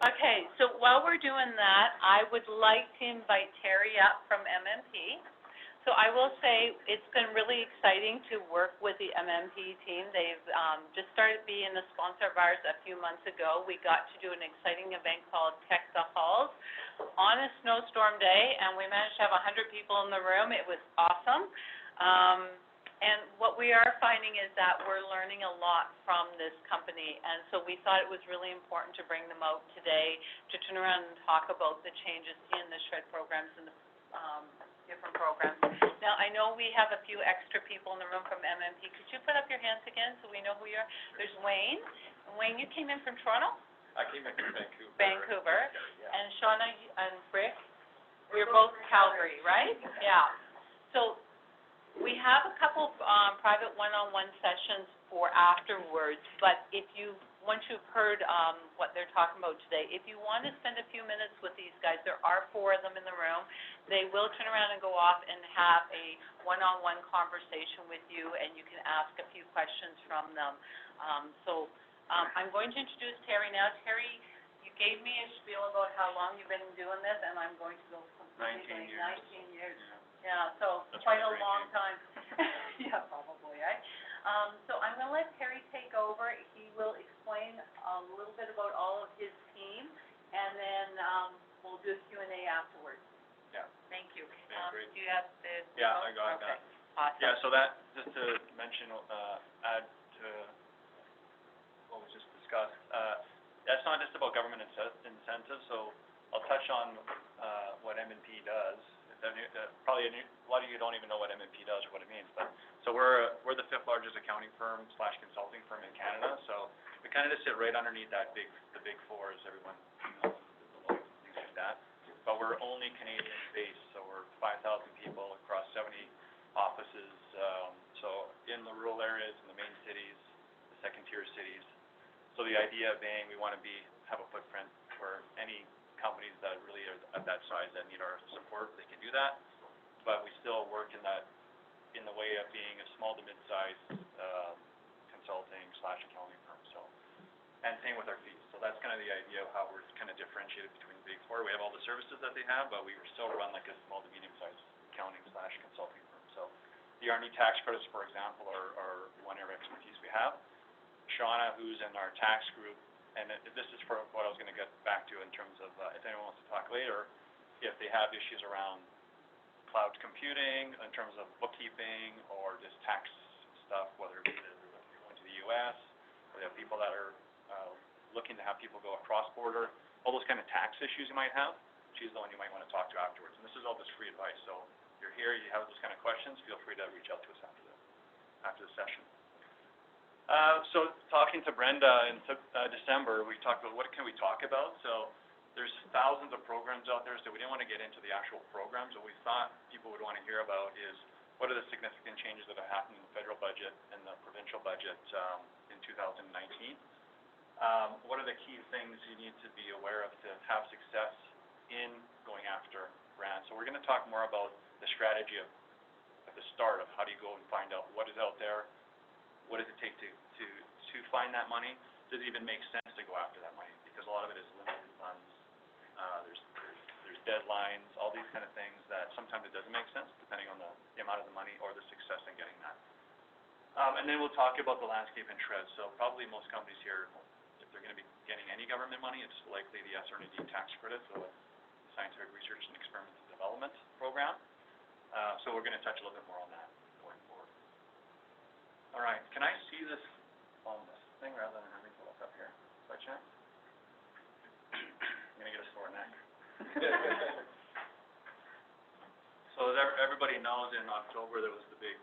Okay, so while we're doing that, I would like to invite Terry up from MNP. So I will say it's been really exciting to work with the MNP team. They've just started being a sponsor of ours a few months ago. We got to do an exciting event called Tech the Halls on a snowstorm day, and we managed to have 100 people in the room. It was awesome. And what we are finding is that we're learning a lot from this company, and so we thought it was really important to bring them out today to turn around and talk about the changes in the SR&ED programs and the different programs. Now, I know we have a few extra people in the room from MNP. Could you put up your hands again so we know who you are? There's Wayne. Wayne, you came in from Toronto? I came in from Vancouver. Vancouver. Yeah. And Shauna and Rick, we're both Calgary, right? Yeah. So we have a couple private one-on-one sessions for afterwards, but once you've heard what they're talking about today, if you want to spend a few minutes with these guys, there are 4 of them in the room. They will turn around and go off and have a one-on-one conversation with you, and you can ask a few questions from them. I'm going to introduce Terry now. Terry, you gave me a spiel about how long you've been doing this, and I'm going to go completely 19 years. Yeah, so that's quite a long time. Yeah, probably, right? So I'm going to let Terry take over. He will explain a little bit about all of his team, and then we'll do a Q&A afterwards. Yeah. Thank you. Great. Do you have the... Yeah, I got that. Awesome. Yeah, so that, just to mention, add to what was just discussed, that's not just about government incentives, so I'll touch on what MNP does. Probably a lot of you don't even know what MNP does or what it means, but so we're the 5th largest accounting firm / consulting firm in Canada. So we kind of just sit right underneath the big 4, as everyone knows, things like that. But we're only Canadian based, so we're 5,000 people across 70 offices. So in the rural areas, in the main cities, the 2nd-tier cities. So the idea being we want to have a footprint for any companies that really are at that size that need our support, they can do that. But we still work in the way of being a small to mid-size consulting / accounting firm. So, and same with our fees. So that's kind of the idea of how we're kind of differentiated between the big 4. We have all the services that they have, but we still run like a small to medium-sized accounting / consulting firm. So the R&D tax credits, for example, are one area of expertise we have. Shauna, who's in our tax group, and this is for what I was going to get back to in terms of if anyone wants to talk later, if they have issues around cloud computing, in terms of bookkeeping, or just tax stuff, whether it be going to the U.S., or they have people that are looking to have people go across border, all those kind of tax issues you might have, she's the one you might want to talk to afterwards. And this is all just free advice, so if you're here, you have those kind of questions, feel free to reach out to us after the session. So talking to Brenda in December, we talked about what can we talk about. So there's thousands of programs out there, so we didn't want to get into the actual programs. What we thought people would want to hear about is what are the significant changes that have happened in the federal budget and the provincial budget in 2019. What are the key things you need to be aware of to have success in going after grants? So we're going to talk more about the strategy at the start of how do you go and find out what is out there. What does it take to find that money? Does it even make sense to go after that money? Because a lot of it is limited funds. There's deadlines, all these kind of things that sometimes it doesn't make sense depending on the amount of the money or the success in getting that. And then we'll talk about the landscape and SR&ED. So probably most companies here, if they're going to be getting any government money, it's likely the SR&ED tax credit, so the Scientific Research and Experimental Development Program. So we're going to touch a little bit more on that going forward. All right, can I see this on this thing rather than having to look up here by chance? I'm going to get a sore neck. So as everybody knows, in October there was the big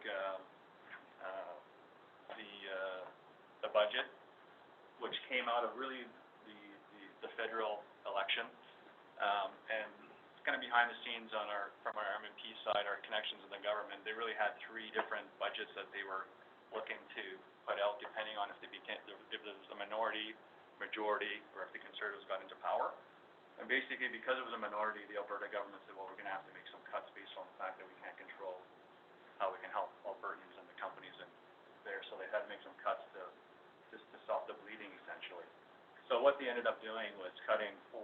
the budget, which came out of really the federal election, and kind of behind the scenes from our MNP side, our connections in the government, they really had 3 different budgets that they were looking to put out depending on if there was a minority, majority, or if the Conservatives got into power. And basically, because it was a minority, the Alberta government said, well, we're going to have to make some cuts based on the fact that we can't control how we can help Albertans and the companies in there. So they had to make some cuts to stop the bleeding, essentially. So what they ended up doing was cutting 4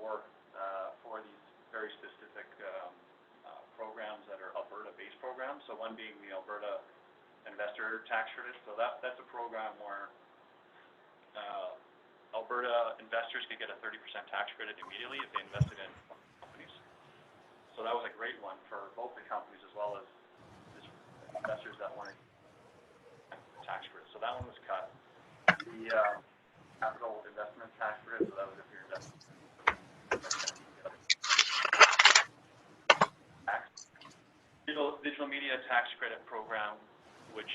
one being the Alberta Investor Tax Credit. So that's a program where Alberta investors could get a 30% tax credit immediately if they invested in companies. So that was a great one for both the companies as well as investors that wanted the tax credit. So that one was cut. The capital investment tax credit, so that was if you're investing digital media tax credit program, which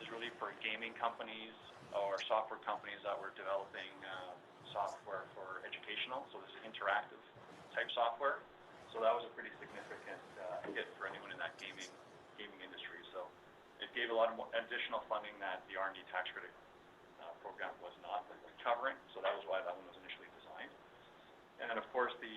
is really for gaming companies or software companies that were developing software for educational. So this is interactive type software. So that was a pretty significant hit for anyone in that gaming industry. So it gave a lot of additional funding that the R&D tax credit program was not covering. So that was why that one was initially designed. And then of course the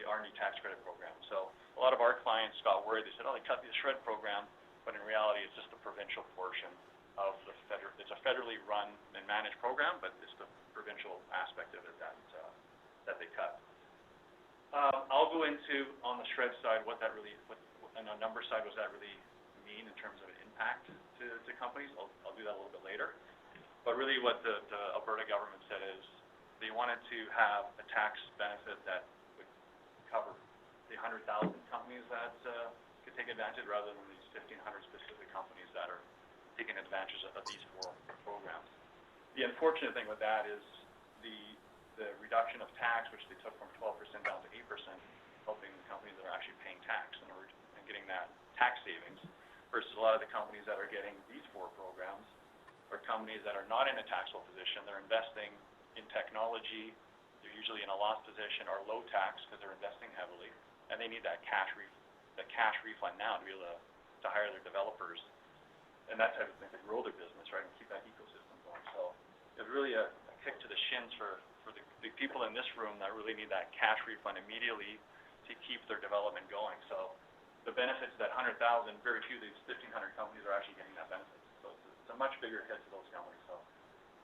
R&D tax credit program. So a lot of our clients got worried. They said, oh, they cut the SR&ED program, but in reality it's just the provincial portion of the it's a federally run and managed program, but it's the provincial aspect of it that they cut. I'll go into, on the SR&ED side, what that really, and on the number side, what does that really mean in terms of impact to companies. I'll do that a little bit later. But really what the Alberta government said is they wanted to have a tax benefit that would cover the 100,000 companies that could take advantage rather than these 1,500 specific companies that are taking advantage of these four programs. The unfortunate thing with that is the reduction of tax, which they took from 12% down to 8%, helping the companies that are actually paying tax and getting that tax savings, versus a lot of the companies that are getting these four programs are companies that are not in a taxable position. They're investing in technology. They're usually in a loss position or low tax because they're investing heavily, and they need that cash refund now to be able to hire their developers and that type of thing to grow their business, right, and keep that ecosystem going. So it's really a kick to the shins for the people in this room that really need that cash refund immediately to keep their development going. So the benefits of that 100,000, very few of these 1,500 companies are actually getting that benefit. So it's a much bigger hit to those companies. So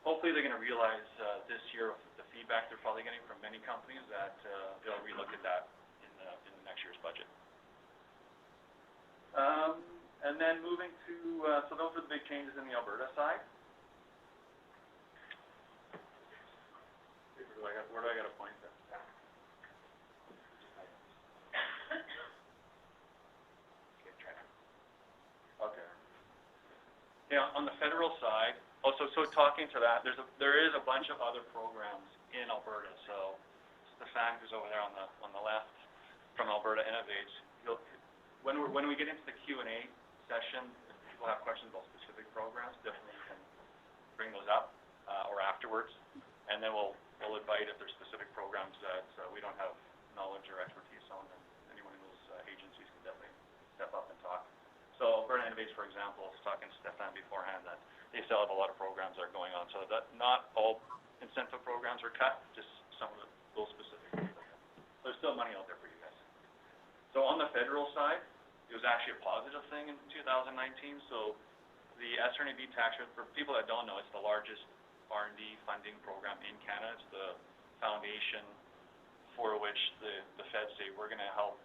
hopefully they're going to realize this year with the feedback they're probably getting from many companies that they'll relook at that in the next year's budget. And then moving to, so those are the big changes in the Alberta side. Where do I got to point that? Okay. Yeah, on the federal side, also, so talking to that, there is a bunch of other programs in Alberta. So Stefan, who's over there on the left from Alberta Innovates, when we get into the Q&A session, if people have questions about specific programs, definitely you can bring those up or afterwards, and then we'll invite if there's specific programs that we don't have knowledge or expertise on, then anyone in those agencies can definitely step up and talk. So Alberta Innovates, for example, I was talking to Stefan beforehand that they still have a lot of programs that are going on. So that not all incentive programs are cut, just some of those specific. There's still money out there for you guys. So on the federal side, it was actually a positive thing in 2019. So the SR&ED tax credit, for people that don't know, it's the largest R&D funding program in Canada. It's the foundation for which the feds say we're going to help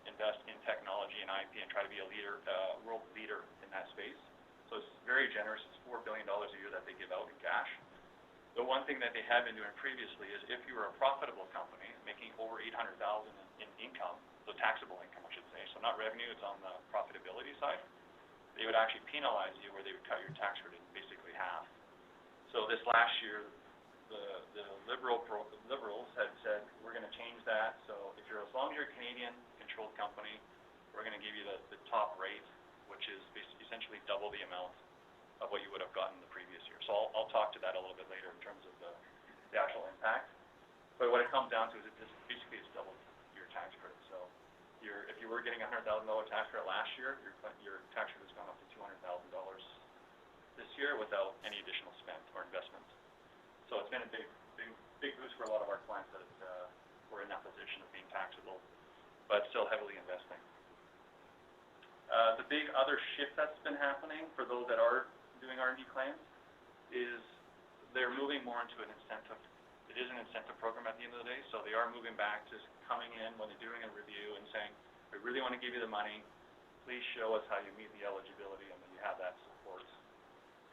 invest in technology and IP and try to be a leader, world leader in that space. So it's very generous. It's $4 billion a year that they give out in cash. The one thing that they have been doing previously is if you were a profitable company making over $800,000 in income, so taxable income, I should say, so not revenue, it's on the profitability side, they would actually penalize you where they would cut your tax rate basically half. So this last year, the Liberals had said, we're going to change that. So if you're, as long as you're a Canadian-controlled company, we're going to give you the top rate, which is essentially double the amount of what you would have gotten the previous year. So I'll talk to that a little bit later in terms of the actual impact. But what it comes down to is basically it's double your tax credit. So if you were getting a $100,000 tax credit last year, your tax credit has gone up to $200,000 this year without any additional spend or investment. So it's been a big boost for a lot of our clients that were in that position of being taxable, but still heavily investing. The big other shift that's been happening for those that are doing R&D claims is they're moving more into an incentive. It is an incentive program at the end of the day, so they are moving back to coming in when they're doing a review and saying, we really want to give you the money, please show us how you meet the eligibility, and then you have that support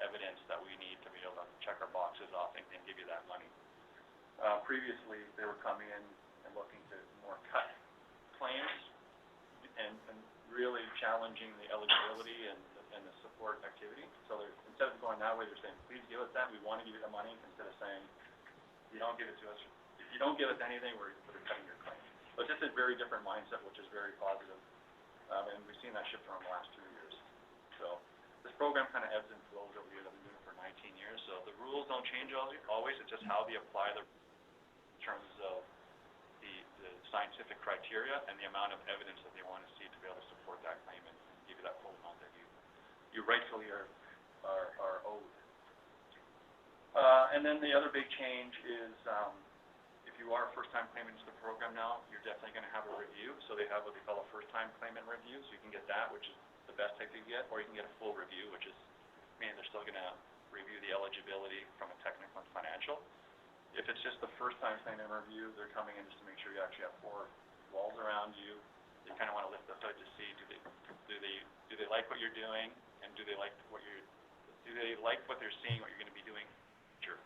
evidence that we need to be able to check our boxes off and give you that money. Previously, they were coming in and looking to more cut claims and really challenging the eligibility and the support activity. So instead of going that way, they're saying, please give us that, we want to give you the money, instead of saying, if you don't give it to us, if you don't give us anything, we're cutting your claim. So it's just a very different mindset, which is very positive. And we've seen that shift from the last 2 years. So this program kind of ebbs and flows over the years. I've been doing it for 19 years. So the rules don't change always. It's just how they apply in terms of the scientific criteria and the amount of evidence that they want to see to be able to support that claim and give you that full amount that you rightfully are owed. And then the other big change is if you are a first-time claimant into the program now, you're definitely going to have a review. So they have what they call a first-time claimant review. So you can get that, which is the best type you get, or you can get a full review, which is, they're still going to review the eligibility from a technical and financial. If it's just the first-time claimant review, they're coming in just to make sure you actually have 4 walls around you. They kind of want to lift the hood to see do they like what you're doing, and do they like what they're seeing, what you're going to be doing in the future.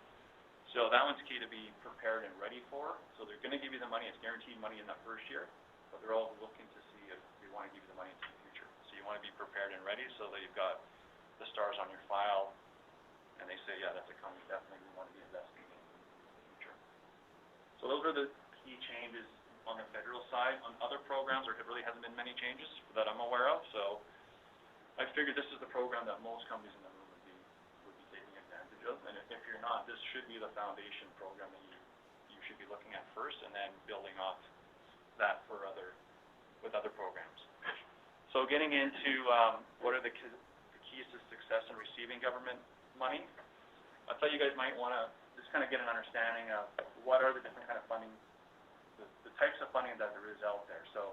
So that one's key to be prepared and ready for. So they're going to give you the money. It's guaranteed money in that first year, but they're all looking to see if they want to give you the money into the future. So you want to be prepared and ready so that you've got the stars on your file, and they say, yeah, that's a company definitely we want to be investing in. So those are the key changes on the federal side. On other programs, there really hasn't been many changes that I'm aware of. So I figured this is the program that most companies in the room would be taking advantage of. And if you're not, this should be the foundation program that you should be looking at first, and then building off that with other programs. So getting into what are the keys to success in receiving government money, I thought you guys might want to just kind of get an understanding of what are the different kind of funding, the types of funding that there is out there. So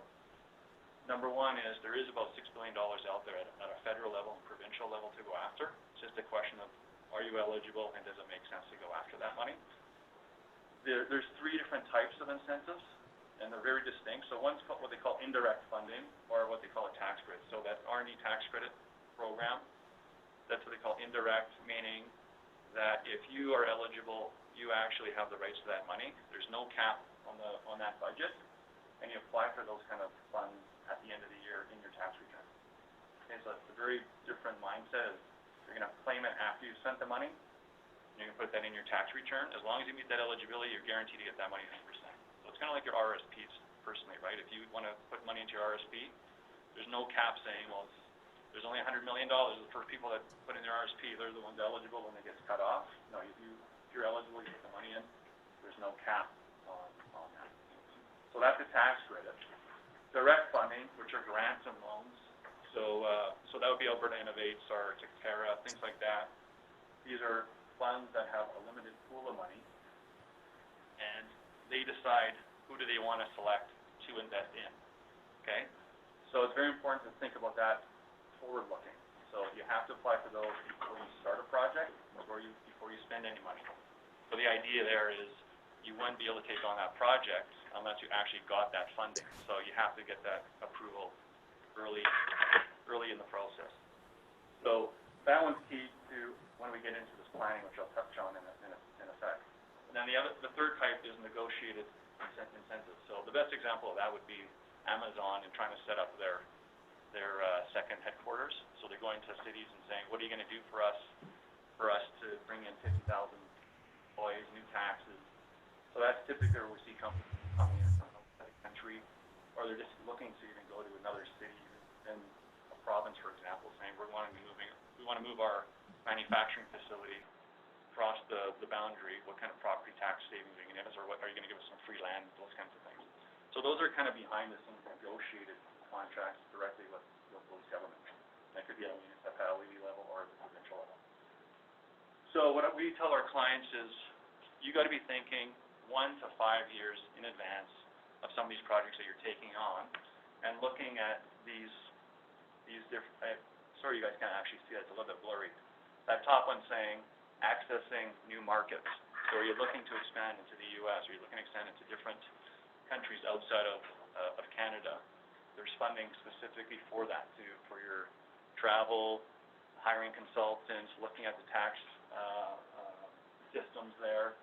number one is there is about $6 billion out there at a federal level and provincial level to go after. It's just a question of, are you eligible, and does it make sense to go after that money? There's 3 different types of incentives, and they're very distinct. So one's called what they call indirect funding, or what they call a tax credit. So that R&D tax credit program, that's what they call indirect, meaning that if you are eligible, you actually have the rights to that money. There's no cap on that budget, and you apply for those kind of funds at the end of the year in your tax return. Okay, so it's a very different mindset. You're going to claim it after you've spent the money. You can put that in your tax return. As long as you meet that eligibility, you're guaranteed to get that money 100%. So it's kind of like your RSPs personally, right? If you want to put money into your RSP, there's no cap saying, well, there's only $100 million. The first people that put in their RSP, they're the ones eligible when it gets cut off. No, if you're eligible, you get the money in. There's no cap on that. So that's a tax credit. Direct funding, which are grants and loans. So that would be Alberta Innovates or Terra, things like that. These are funds that have a limited pool of money, and they decide who do they want to select to invest in. Okay? So it's very important to think about that forward-looking. So you have to apply for those before you start a project, before you spend any money. So the idea there is you wouldn't be able to take on that project unless you actually got that funding. So you have to get that approval early in the process. So that one's key to when we get into this planning, which I'll touch on in a sec. And then the third type is negotiated incentives. So the best example of that would be Amazon and trying to set up their second headquarters. So they're going to cities and saying, what are you going to do for us to bring in 50,000 employees, new taxes? So that's typically where we see companies coming in from outside the country, or they're just looking to even go to another city in a province, for example, saying we want to move our manufacturing facility across the boundary. What kind of property tax savings are you going to give us, or are you going to give us some free land, those kinds of things. So those are kind of behind the scenes negotiated contracts directly with those governments. That could be at a municipality level or at the provincial level. So what we tell our clients is you got to be thinking 1 to 5 years in advance of some of these projects that you're taking on, and looking at these different. Sorry, you guys can't actually see that; it's a little bit blurry. That top one saying accessing new markets. So are you looking to expand into the U.S.? Are you looking to expand into different countries outside of Canada? there's funding specifically for that too, for your travel, hiring consultants, looking at the tax systems there,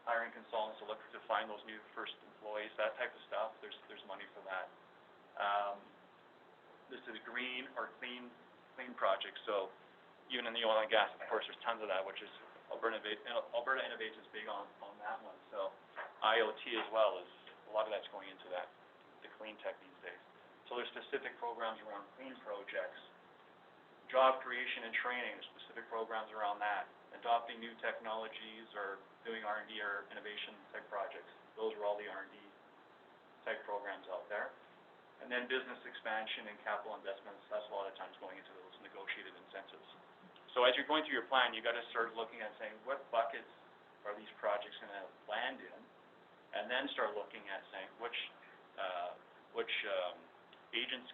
hiring consultants to look to find those new first employees, that type of stuff. There's money for that. This is green or clean projects. So even in the oil and gas, of course, there's tons of that, which is Alberta Innovates is big on that one. So IoT as well is a lot of that's going into that, the clean tech these days. So there's specific programs around clean projects, job creation and training. There's specific programs around that. Adopting new technologies or doing R&D or innovation type projects. Those are all the R&D type programs out there. And then business expansion and capital investments, that's a lot of times going into those negotiated incentives. So as you're going through your plan, you got to start looking at saying, what buckets are these projects going to land in? And then start looking at saying, which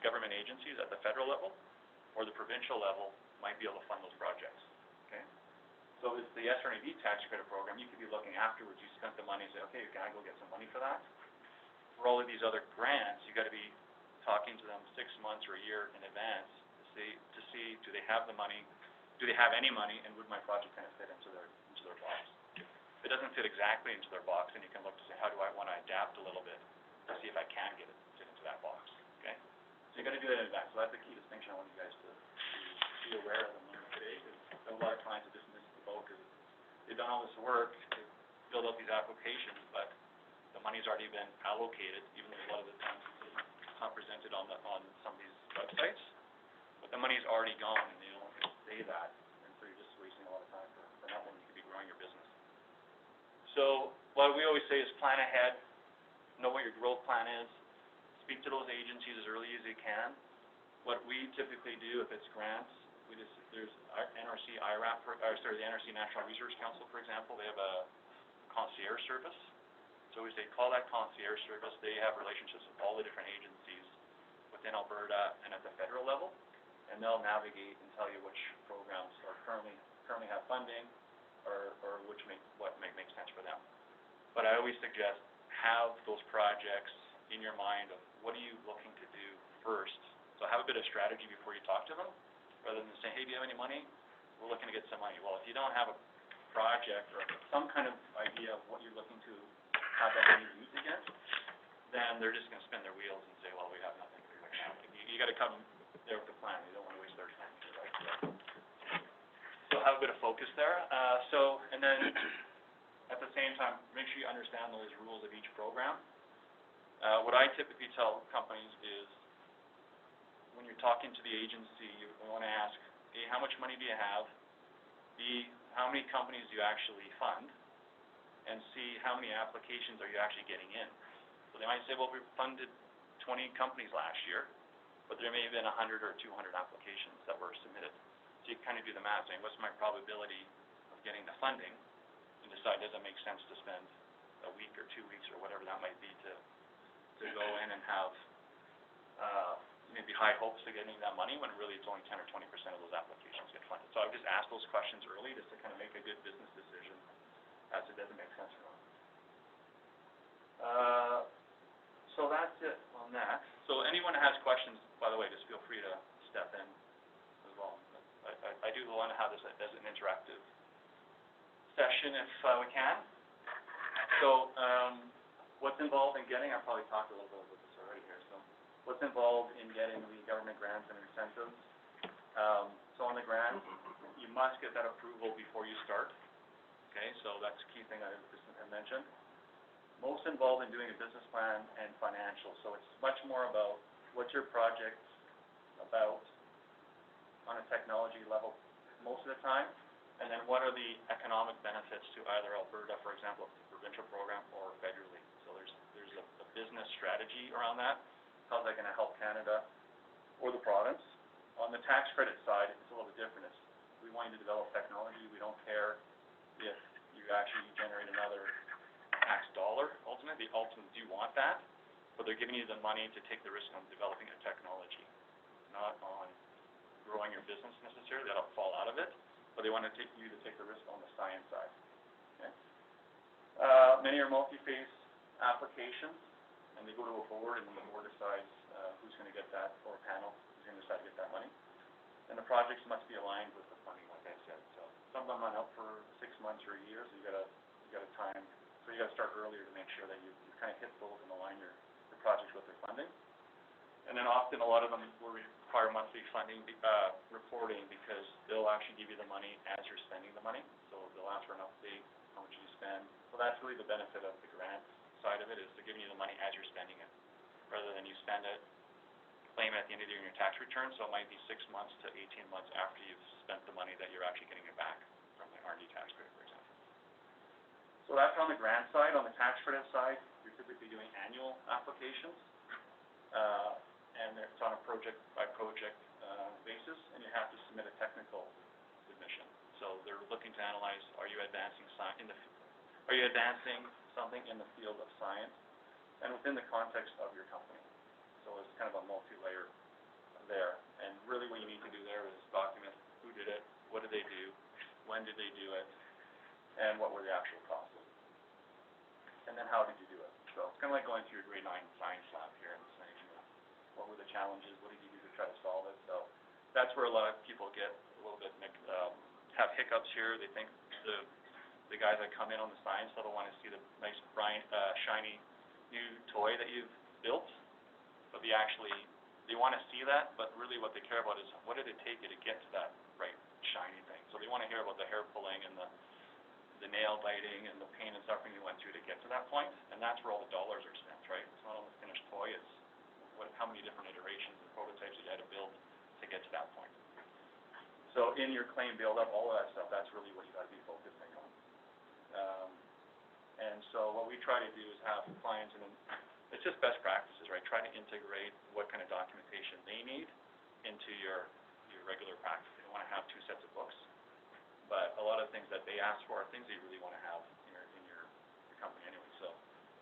government agencies at the federal level or the provincial level might be able to fund those projects. Okay? So it's the SR&ED tax credit program. You could be looking afterwards. You spent the money and say, okay, can I go get some money for that? For all of these other grants, you got to be talking to them 6 months or a year in advance to see do they have the money, do they have any money, and would my project kind of fit into their box? If it doesn't fit exactly into their box, then you can look to say, how do I want to adapt a little bit to see if I can get it fit into that box? Okay? So you got to do that in advance. So that's the key distinction I want you guys to be aware of and learn today, because a lot of clients are just missing the boat because they've done all this work to build up these applications, but the money's already been allocated, even though a lot of the times it's not presented on some of these websites. But the money's already gone, and they don't say that, and so you're just wasting a lot of time for nothing. You could be growing your business. So what we always say is plan ahead, know what your growth plan is, speak to those agencies as early as you can. What we typically do if it's grants, there's NRC IRAP, the NRC National Research Council, for example, they have a concierge service. So we say call that concierge service. They have relationships with all the different agencies within Alberta and at the federal level, and they'll navigate and tell you which programs are currently have funding or what may make sense for them. But I always suggest have those projects in your mind of what are you looking to do first. So have a bit of strategy before you talk to them, rather than say, hey, do you have any money? We're looking to get some money. Well, if you don't have a project or some kind of idea of what you're looking to have that money used against, then they're just going to spin their wheels and say, well, we have nothing for you right now. You got to come there with a plan. You don't want to waste their time. Right? So have a bit of focus there. And then at the same time, make sure you understand those rules of each program. What I typically tell companies is, when you're talking to the agency, you want to ask, A, how much money do you have? B, how many companies do you actually fund? And C, how many applications are you actually getting in? So they might say, well, we funded 20 companies last year, but there may have been 100 or 200 applications that were submitted. So you kind of do the math, saying, what's my probability of getting the funding? And decide, does it make sense to spend a week or 2 weeks or whatever that might be to go in and have maybe high hopes of getting that money when really it's only 10 or 20% of those applications get funded. So I would just ask those questions early just to kind of make a good business decision as it doesn't make sense or not. So that's it on that. So anyone that has questions, by the way, just feel free to step in as well. I do want to have this as an interactive session if we can. So what's involved in getting, I probably talked a little bit about this already here, so what's involved in getting the government grants and incentives? So on the grant, you must get that approval before you start. Okay, so that's a key thing I mentioned. Most involved in doing a business plan and financials. So it's much more about what's your project about on a technology level most of the time, and then what are the economic benefits to either Alberta, for example, the provincial program, or federally. So there's a business strategy around that. How's that going to help Canada or the province? On the tax credit side, it's a little bit different. We want you to develop technology. We don't care if you actually generate another tax dollar. Ultimately, do want that, but they're giving you the money to take the risk on developing a technology, not on growing your business necessarily. That'll fall out of it, but they want to take the risk on the science side. Okay? Many are multi-phase applications, and they go to a board, and then the board decides who's gonna get that, or a panel, who's gonna decide to get that money. And the projects must be aligned with the funding, like I said, so some of them run out for 6 months or a year, so you gotta time, so you gotta start earlier to make sure that you kind of hit those and align your projects with their funding. And then often, a lot of them will require monthly funding, reporting, because they'll actually give you the money as you're spending the money, so they'll ask for an update, how much you spend. So that's really the benefit of the grant side of it, is they're giving you the money as you're spending it, rather than you spend it, claim it at the end of the year in your tax return, so it might be 6 months to 18 months after you've spent the money that you're actually getting it back from the R&D tax credit, for example. So that's on the grant side. On the tax credit side, you're typically doing annual applications, and it's on a project-by-project basis, and you have to submit a technical submission. So they're looking to analyze, are you advancing something in the field of science and within the context of your company. So it's kind of a multi-layer there. And really what you need to do there is document who did it, what did they do, when did they do it, and what were the actual costs. And then how did you do it? So it's kind of like going through your grade 9 science lab here and saying, what were the challenges, what did you do to try to solve it? So that's where a lot of people get a little bit, have hiccups here. They think the guys that come in on the science level want to see the nice, bright, shiny new toy that you've built, but they want to see that, but really what they care about is what did it take you to get to that bright, shiny thing. So they want to hear about the hair pulling and the nail biting and the pain and suffering you went through to get to that point, and that's where all the dollars are spent, right? It's not on the finished toy, it's how many different iterations and prototypes you had to build to get to that point. So in your claim build-up, all of that stuff, that's really what you got to be focusing on. And so what we try to do is have clients, and it's just best practices, right? Try to integrate what kind of documentation they need into your regular practice. They don't want to have 2 sets of books, but a lot of things that they ask for are things that you really want to have in your company anyway. So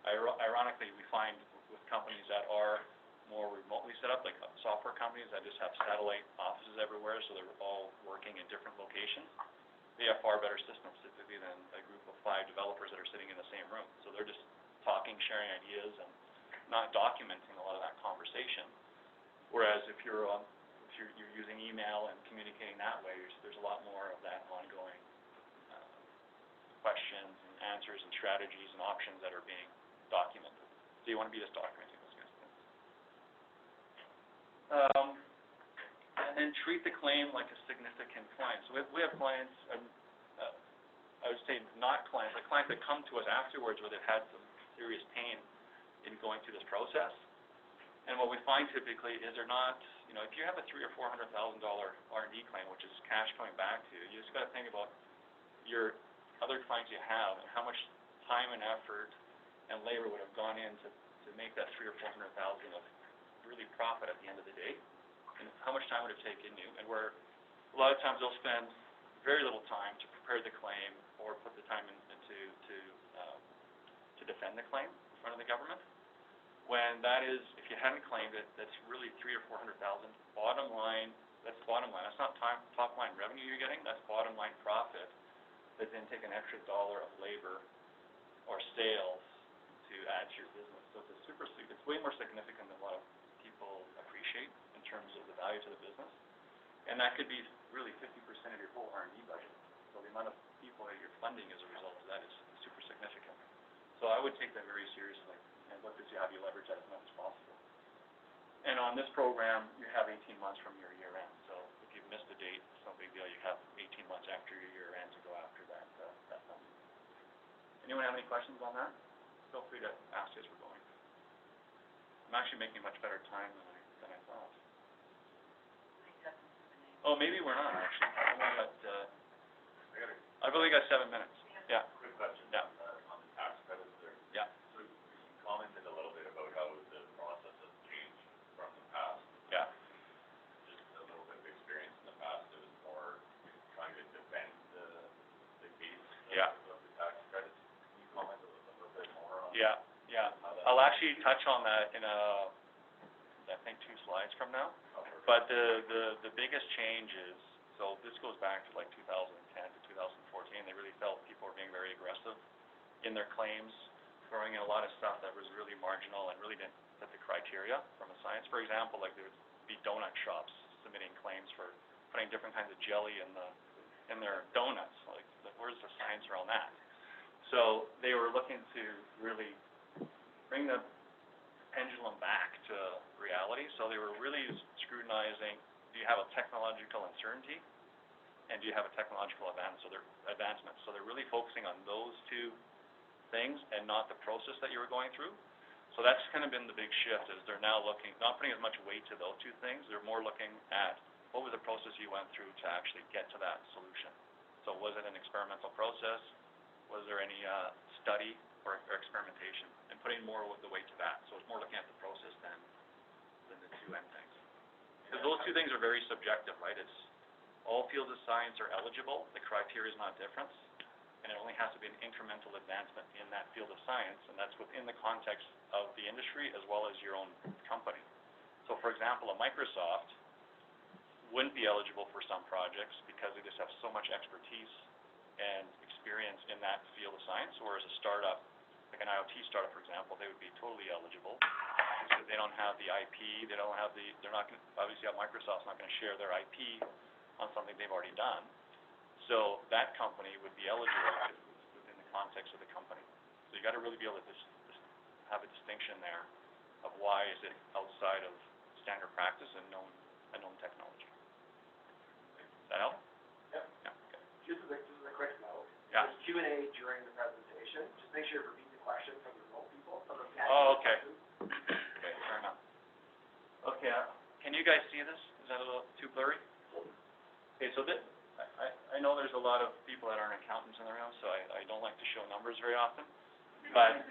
ironically, we find with companies that are more remotely set up, like software companies that just have satellite offices everywhere, so they're all working in different locations, they have far better systems typically than a group of 5 developers that are sitting in the same room. So they're just talking, sharing ideas, and not documenting a lot of that conversation. Whereas if you're using email and communicating that way, there's a lot more of that ongoing questions and answers and strategies and options that are being documented. So you want to be just documenting those kinds of things. And then treat the claim like a significant client. So we have clients, I would say not clients, but clients that come to us afterwards where they've had some serious pain in going through this process. And what we find typically is they're not, if you have a $300,000 or $400,000 R&D claim, which is cash coming back to you, you just got to think about your other clients you have and how much time and effort and labor would have gone in to make that $300,000 or $400,000 of really profit at the end of the day, and how much time would it take you, and where a lot of times they'll spend very little time to prepare the claim or put the time into to defend the claim in front of the government. When that is, if you hadn't claimed it, that's really $300,000 or $400,000 bottom line. That's bottom line. That's not top line revenue you're getting. That's bottom line profit. That then take an extra dollar of labor or sales to add to your business. So it's way more significant than a lot of people appreciate in terms of the value to the business. And that could be really 50% of your whole R&D budget. So the amount of people that you're funding as a result of that is super significant. So I would take that very seriously and look to see how you leverage that as much as possible. And on this program, you have 18 months from your year end. So if you've missed a date, it's no big deal. You have 18 months after your year end to go after that number. Anyone have any questions on that? Feel free to ask as we're going. I'm actually making much better time than I thought. Oh, maybe we're not actually. I've only got 7 minutes. Yeah. Quick question. Yeah. On the tax credits there. Yeah. So you commented a little bit about how the process has changed from the past. Yeah. Just a little bit of experience in the past, it was more trying to defend the case Yeah. of the tax credits. Can you comment a little bit more on Yeah. how that? I'll actually touch on that in I think 2 slides from now. But the biggest change is, so this goes back to like 2010 to 2014. They really felt people were being very aggressive in their claims, throwing in a lot of stuff that was really marginal and really didn't at the criteria from a science. For example, like there would be donut shops submitting claims for putting different kinds of jelly in their donuts. Like, where's the science around that? So they were looking to really bring the pendulum back to reality. So they were really scrutinizing, do you have a technological uncertainty, and do you have a technological advancement? So they're really focusing on those two things and not the process that you were going through. So that's kind of been the big shift, is they're now looking, not putting as much weight to those two things. They're more looking at what was the process you went through to actually get to that solution. So was it an experimental process? Was there any study or experimentation? And putting more of the weight to that. So it's more looking at the process than the two end things. Because those two things are very subjective, right? It's all fields of science are eligible. The criteria is not different. And it only has to be an incremental advancement in that field of science, and that's within the context of the industry as well as your own company. So for example, a Microsoft wouldn't be eligible for some projects because they just have so much expertise and experience in that field of science, whereas a startup, like an IoT startup, for example, they would be totally eligible because they don't have the IP, they're not going to, obviously Microsoft's not going to share their IP on something they've already done. So that company would be eligible within the context of the company. So you got to really be able to have a distinction there of why is it outside of standard practice and known technology. Does that help? Yep. Yeah. Okay. Just as a quick note, Yeah. there's Q&A during the presentation. Just make sure you repeat the question from the remote people. Some of them can't Oh, hear the okay. question. Okay, fair enough. Okay, can you guys see this? Is that a little too blurry? Okay, so I know there's a lot of people that aren't accountants in the room, so I don't like to show numbers very often. But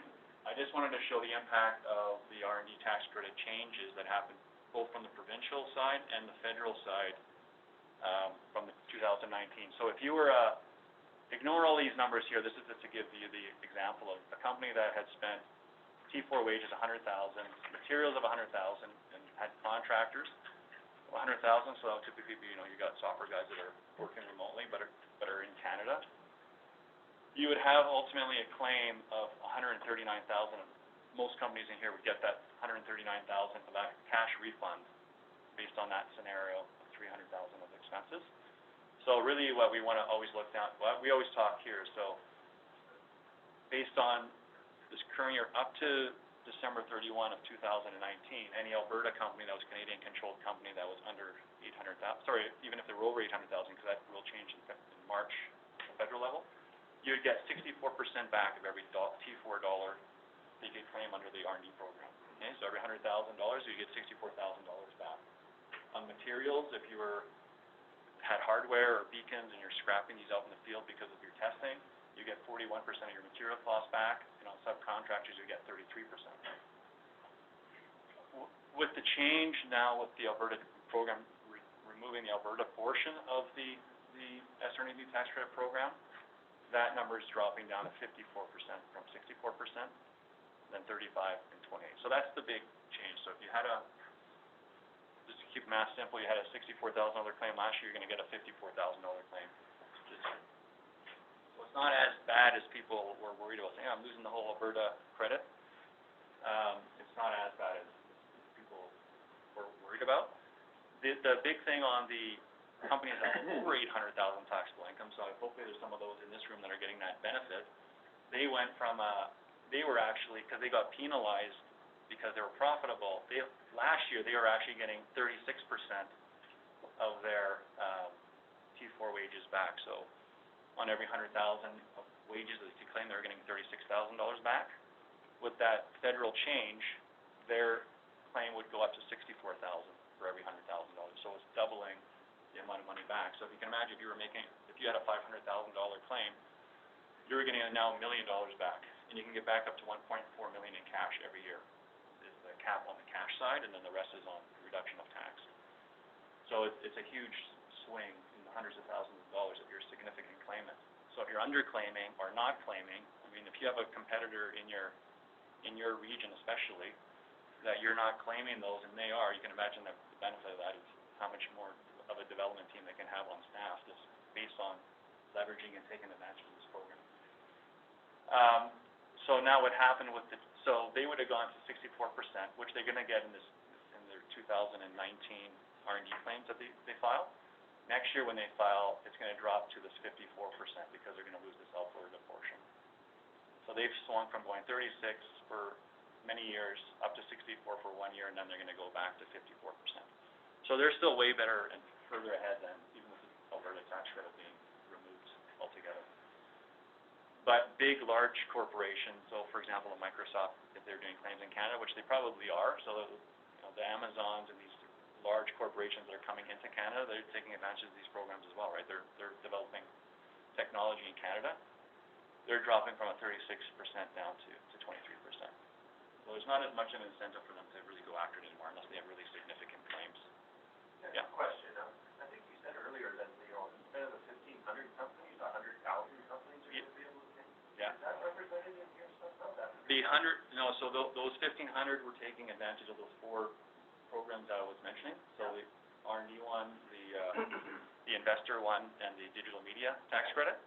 I just wanted to show the impact of the R&D tax credit changes that happened both from the provincial side and the federal side from the 2019. So if you were ignore all these numbers here, this is just to give you the example of a company that had spent T4 wages $100,000, materials of $100,000, and had contractors $100,000. So that would typically be, you got software guys that are working remotely but are in Canada. You would have ultimately a claim of $139,000. Most companies in here would get that $139,000 of that cash refund based on that scenario of $300,000 of expenses. So really what we want to always look at, we always talk here, so based on this current year up to December 31 of 2019, any Alberta company that was a Canadian-controlled company that was under 800,000, sorry, even if they were over 800,000, because that will change in March at the federal level, you would get 64% back of every T4 dollar that you could claim under the R&D program. Okay, so every $100,000, you get $64,000 back. On materials, if you had hardware or beacons and you're scrapping these out in the field because of your testing, you get 41% of your material costs back, and on subcontractors you get 33%. With the change now with the Alberta program, removing the Alberta portion of the SR&ED tax credit program, that number is dropping down to 54% from 64%, then 35 and 28. So that's the big change. So if you had just to keep math simple, you had a $64,000 claim last year, you're going to get a $54,000 claim. So it's not as bad as people were worried about saying, I'm losing the whole Alberta credit. It's not as bad as people were worried about. The big thing on the companies that have over 800,000 taxable income, so hopefully there's some of those in this room that are getting that benefit, they went from, they were actually, because they got penalized because they were profitable, last year they were actually getting 36% of their T4 wages back. So on every 100,000 of wages that you claim, they were getting $36,000 back. With that federal change, their claim would go up to $64,000 for every $100,000. So it's doubling the amount of money back. So if you can imagine, if you had a $500,000 claim, you're getting now $1 million back, and you can get back up to $1.4 million in cash every year. Is the cap on the cash side, and then the rest is on reduction of tax. So it's a huge swing in the hundreds of thousands of dollars if you're a significant claimant. So if you're underclaiming or not claiming, I mean, if you have a competitor in your region especially that you're not claiming those and they are, you can imagine that the benefit of that is how much more of a development team they can have on staff just based on leveraging and taking advantage of this program. So now what happened with so they would have gone to 64%, which they're gonna get in their 2019 R&D claims that they file. Next year when they file, it's gonna drop to this 54% because they're gonna lose this Alberta portion. So they've swung from going 36 for many years up to 64 for 1 year, and then they're gonna go back to 54%. So they're still way better and further ahead than even with the Alberta tax credit being removed altogether. But big, large corporations, so for example, a Microsoft, if they're doing claims in Canada, which they probably are, so the Amazons and these large corporations that are coming into Canada, they're taking advantage of these programs as well, right? They're developing technology in Canada. They're dropping from a 36% down to 23%. So there's not as much of an incentive for them to really go after it anymore unless they have really significant claims. Yeah. Question, I think you said earlier that, instead of the 1,500 companies, 100,000 companies are gonna be able to pay. Yeah. Is that represented in your stuff? So those 1,500 were taking advantage of those 4 programs I was mentioning. So the R&D one, the investor one, and the digital media tax credit.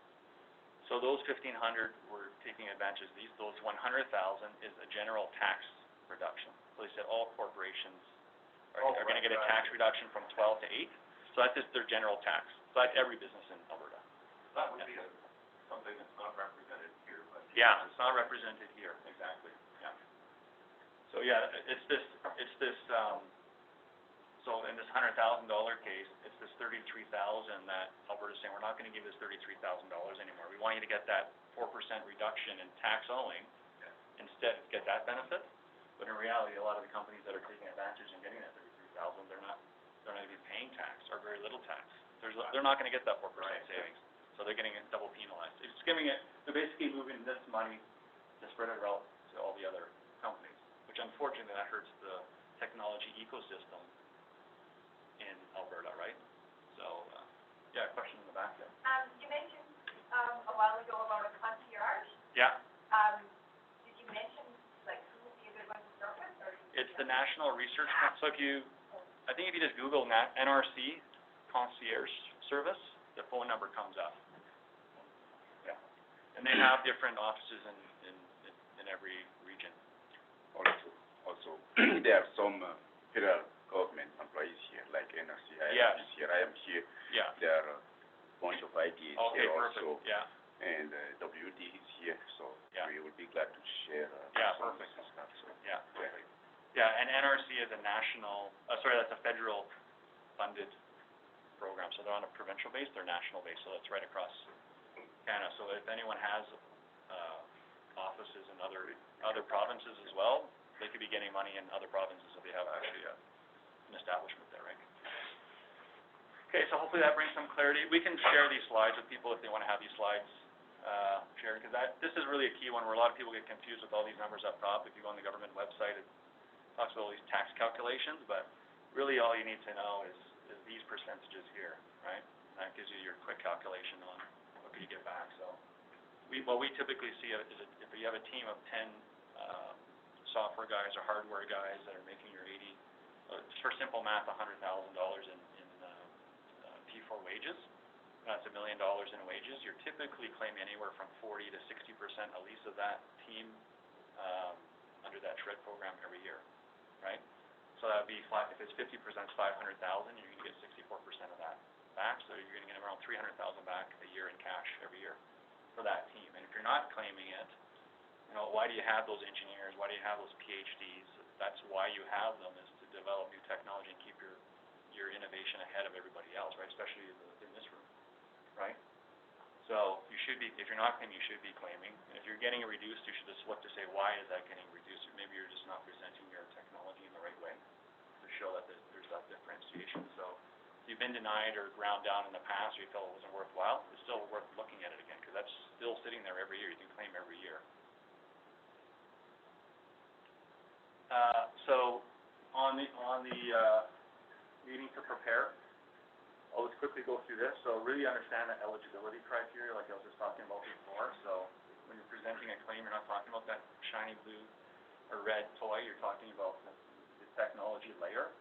So those 1,500 were taking advantage of these. Those 100,000 is a general tax reduction. So they said all corporations are gonna get a tax reduction from 12 to 8. So that's just their general tax. So that's every business in Alberta. That would be something that's not represented here, but. Yeah, it's not represented here, exactly, yeah. So, yeah, it's this, so in this $100,000 case, it's this $33,000 that Alberta's saying, we're not gonna give this $33,000 anymore. We want you to get that 4% reduction in tax owing, instead get that benefit. But in reality, a lot of the companies that are taking advantage and getting that $33,000, they're not even paying tax or very little tax. They're not gonna get that 4% savings. So they're getting it double penalized. They're basically moving this money to spread it out to all the other companies, which unfortunately that hurts the technology ecosystem in Alberta, right? So, yeah, question in the back there. You mentioned, a while ago about a concierge. Yeah, Did you mention, like, who would be a good one to start with, or? it's the National Research Council. So I think if you just Google NRC concierge service, the phone number comes up. Yeah, and they have different offices in every region. Also, there are some federal government employees here, like NRC. Yes. I am here. Yeah. There are a bunch of IDs Okay, here perfect. also, Yeah. and WD is here, so Yeah. we will be glad to share Yeah, some perfect. stuff. So, Yeah, perfect. Yeah, and NRC is a national, that's a federal funded program, so they're on a provincial base, they're national base, so that's right across Canada. So if anyone has offices in other provinces as well, they could be getting money in other provinces if they have actually an establishment there, right? Okay, so hopefully that brings some clarity. We can share these slides with people if they want to have these slides shared, because this is really a key one where a lot of people get confused with all these numbers up top. If you go on the government website, it talks about all these tax calculations, but really all you need to know is these percentages here, right? And that gives you your quick calculation on what you get back. So what we typically see is if you have a team of 10 software guys or hardware guys that are making your 80, for simple math, $100,000 in T4 wages, that's $1 million in wages, you're typically claiming anywhere from 40 to 60% at least of that team under that SR&ED program every year, right? So that would be, if it's 50%, it's $500,000, you're going to get 64% of that back, so you're going to get around $300,000 back a year in cash every year for that team. And if you're not claiming it, why do you have those engineers? Why do you have those PhDs? That's why you have them, is to develop new technology and keep your innovation ahead of everybody else, right? Especially in this room, right? So you should be, if you're not claiming, you should be claiming. And if you're getting it reduced, you should just look to say, why is that getting reduced? Or maybe you're just not presenting your technology in the right way to show that there's that differentiation. So if you've been denied or ground down in the past, or you felt it wasn't worthwhile, it's still worth looking at it again, because that's still sitting there every year. You can claim every year. So on the meeting to prepare, I'll just quickly go through this. So really understand the eligibility criteria, like I was just talking about before. So when you're presenting a claim, you're not talking about that shiny blue or red toy. You're talking about the technology layer,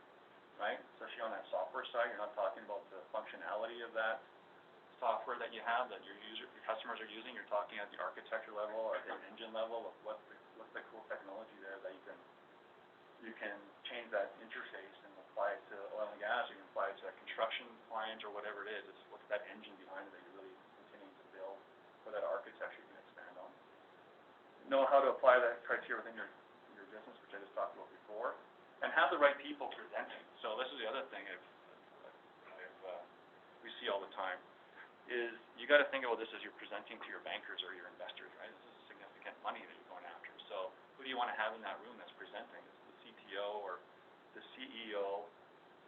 right? Especially on that software side, you're not talking about the functionality of that software that you have, that your customers are using. You're talking at the architecture level or the engine level of what the the cool technology there that you can change that interface and apply it to oil and gas, you can apply it to a construction client or whatever it is. It's what's that engine behind it that you're really continuing to build, or that architecture you can expand on. Know how to apply that criteria within your business, which I just talked about before, and have the right people presenting. So this is the other thing we see all the time, is you got to think about this as you're presenting to your bankers or your investors, right? This is significant money that you're going after. So who do you want to have in that room that's presenting? It's the CTO or the CEO.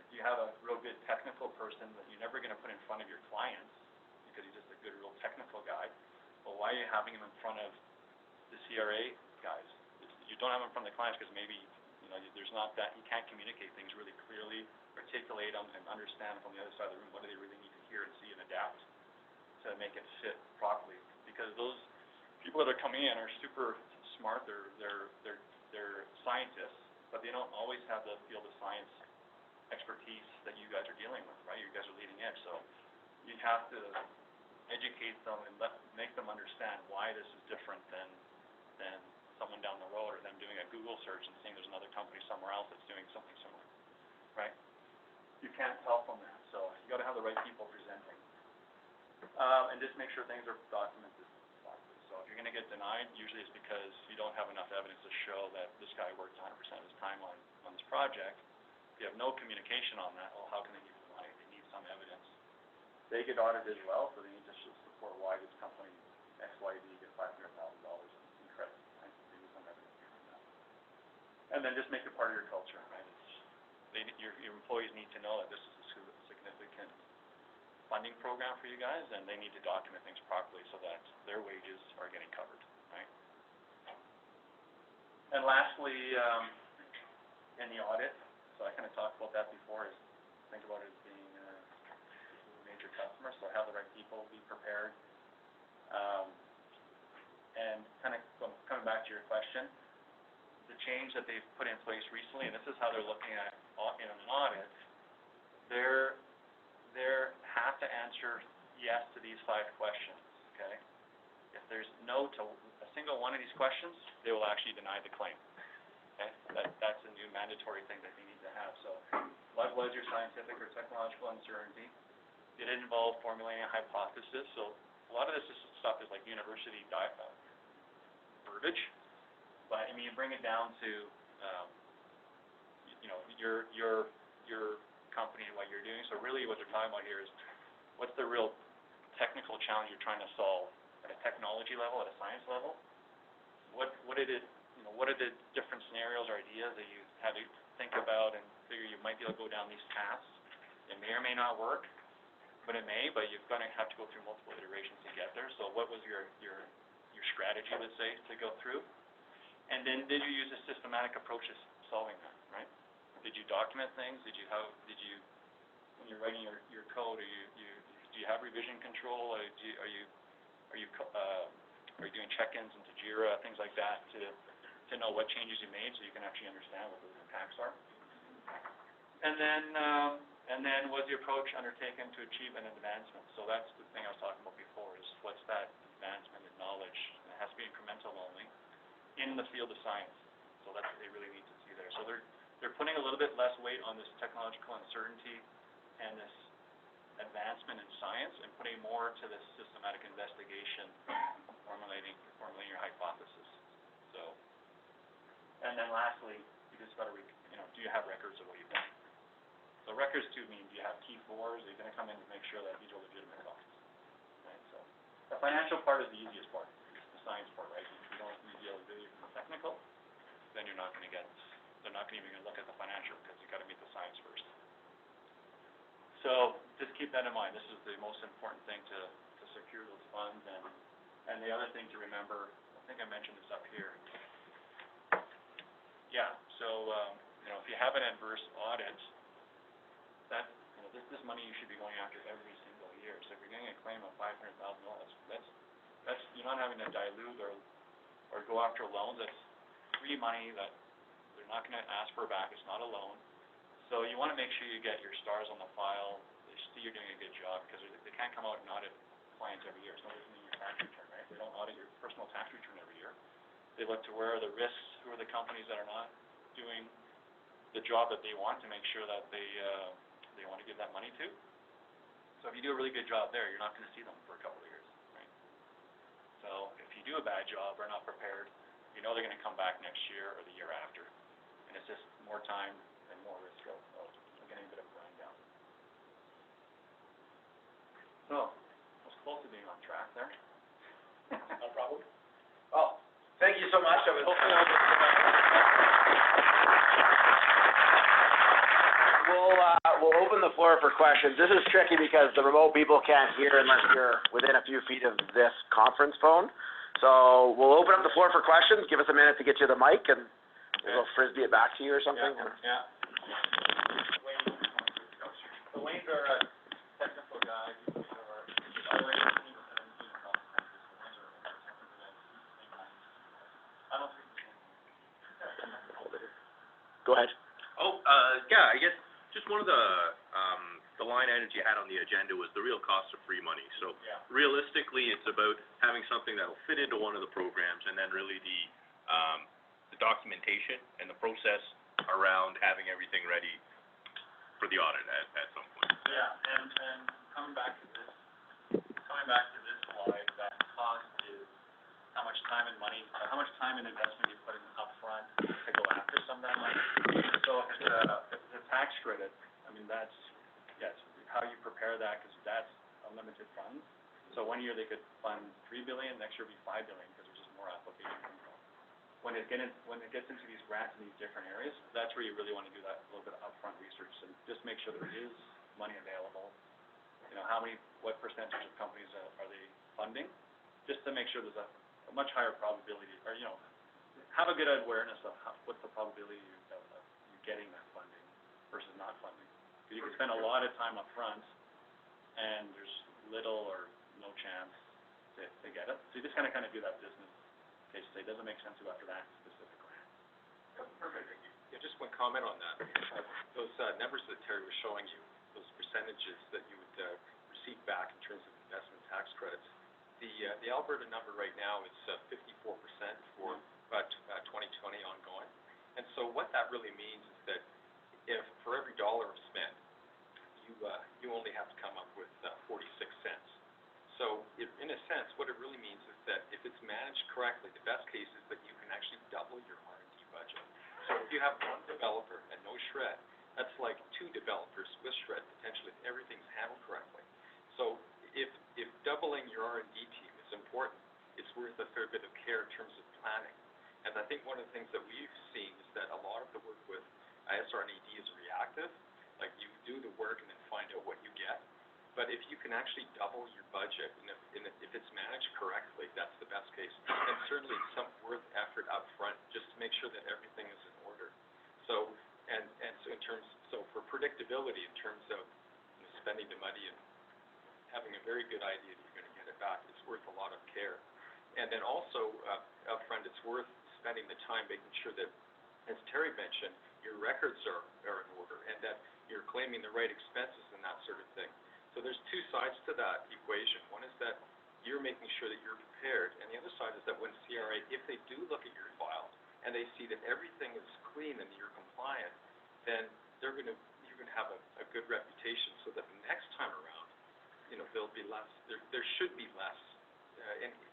If you have a real good technical person that you're never going to put in front of your clients because he's just a good, real technical guy, well, why are you having him in front of the CRA guys? You don't have him in front of the clients because maybe, there's not that, you can't communicate things really clearly, articulate them, and understand from the other side of the room what do they really need to hear and see and adapt to make it fit properly. Because those people that are coming in are super smart, they're scientists, but they don't always have the field of science expertise that you guys are dealing with, right? You guys are leading edge, so you have to educate them and make them understand why this is different than someone down the road, or them doing a Google search and seeing there's another company somewhere else that's doing something similar, right? You can't tell from that, so you got to have the right people presenting, and just make sure things are documented properly. So if you're going to get denied, usually it's because you don't have enough evidence to show that this guy worked 100% of his time on this project. If you have no communication on that, well, how can they give you money? They need some evidence. They get audited as well, so they need to support why this company XYZ get $500,000 in credit. Right? They need some evidence behind that. And then just make it part of your culture, right? Your employees need to know that this is a significant funding program for you guys, and they need to document things properly so that their wages are getting covered, right? And lastly, in the audit, so I kind of talked about that before, is think about it as being a major customer, so have the right people, be prepared. And kind of coming back to your question, the change that they've put in place recently, and this is how they're looking at in an audit, they have to answer yes to these 5 questions, okay? If there's no to a single one of these questions, they will actually deny the claim, okay? That's a new mandatory thing that they need to have. So what was your scientific or technological uncertainty? Did it involve formulating a hypothesis? So a lot of this stuff is like university verbiage, but I mean, you bring it down to your company and what you're doing. So really what they're talking about here is what's the real technical challenge you're trying to solve at a technology level, at a science level? What are the different scenarios or ideas that you had to think about and figure you might be able to go down these paths? It may or may not work, but it may, but you're going to have to go through multiple iterations to get there. So what was your strategy, let's say, to go through? And then did you use a systematic approach to solving that, right? Did you document things? When you're writing your code, do you have revision control? Are you doing check-ins into Jira, things like that, to know what changes you made so you can actually understand what those impacts are? And then was the approach undertaken to achieve an advancement? So that's the thing I was talking about before, is what's that advancement in knowledge? It has to be incremental only in the field of science. So that's what they really need to see there. So they're putting a little bit less weight on this technological uncertainty and this advancement in science, and putting more to this systematic investigation, formulating your hypothesis. So, and then lastly, you just got to, do you have records of what you've done? So records too means, do you have T4s? Are you going to come in and make sure that these are legitimate costs? Right. So the financial part is the easiest part. It's the science part, right? If you don't deal with the technical, then you're not going to get. They're not even going to look at the financial because you've got to meet the science first. So just keep that in mind. This is the most important thing to secure those funds. And the other thing to remember, I think I mentioned this up here. Yeah, so if you have an adverse audit, that this money you should be going after every single year. So if you're getting a claim of $500,000, that's you're not having to dilute or go after loans. That's free money that they're not going to ask for back. It's not a loan. So you want to make sure you get your stars on the file. They see you're doing a good job, because they can't come out and audit clients every year. It's no different than your tax return, right? They don't audit your personal tax return every year. They look to where are the risks, who are the companies that are not doing the job that they want to make sure that they want to give that money to. So if you do a really good job there, you're not going to see them for a couple of years, right? So if you do a bad job or not prepared, you know they're going to come back next year or the year after. And it's just more time and more risk of getting a bit of a grind down. So, I was close to being on track there. No problem. Well, thank you so much. I was, Hopefully I'll get to that. We'll open the floor for questions. This is tricky because the remote people can't hear unless you're within a few feet of this conference phone. So we'll open up the floor for questions. Give us a minute to get you the mic, and we'll frisbee it back to you or something. Yeah. So Wayne's our technical guy. He's our operations team and team across the country. So Wayne's our technical guy. I don't think Go ahead. Yeah, I guess just one of the line items you had on the agenda was the real cost of free money. So Yeah. realistically, it's about having something that'll fit into one of the programs, and then really the documentation and the process around having everything ready for the audit at some point. Yeah, and coming back to this slide, that cost is how much time and money, how much time and investment you put in upfront to go after some of that money. So if it's a tax credit, I mean, that's, yes, how you prepare that, because that's unlimited funds. So one year they could fund $3 billion, next year it'll be $5 billion, because there's just more application info. When it gets into these grants in these different areas, that's where you really want to do that little bit of upfront research and just make sure there is money available. You know, what percentage of companies are they funding? Just to make sure there's a much higher probability, or, you know, have a good awareness of what's the probability of you getting that funding versus not funding. Because you can spend a lot of time up front, and there's little or no chance to get it. So you just kind of do that business case. It doesn't make sense to go after that specific grant. Perfect. Yeah, just one comment on that. Those numbers that Terry was showing you, those percentages that you would receive back in terms of investment tax credits, the Alberta number right now is 54% for 2020 ongoing. And so what that really means is that if for every dollar of spend, you only have to come up with 46 cents. So in a sense, what it really means is that if it's managed correctly, the best case is that you can actually double your R&D budget. So if you have one developer and no shred, that's like two developers with shred potentially if everything's handled correctly. So if doubling your R&D team is important, it's worth a fair bit of care in terms of planning. And I think one of the things that we've seen is that a lot of the work with SR&ED is reactive. Like you do the work and then find out what you get. But if you can actually double your budget, and if it's managed correctly, that's the best case. And certainly it's some worth effort up front just to make sure that everything is in order. So so for predictability in terms of spending the money and having a very good idea that you're going to get it back, it's worth a lot of care. And then also up front, it's worth spending the time making sure that, as Terry mentioned, your records are in order and that you're claiming the right expenses and that sort of thing. So there's two sides to that equation. One is that you're making sure that you're prepared, and the other side is that when CRA, if they do look at your file and they see that everything is clean and you're compliant, then you're going to have a good reputation, so that the next time around, there'll be less. There should be less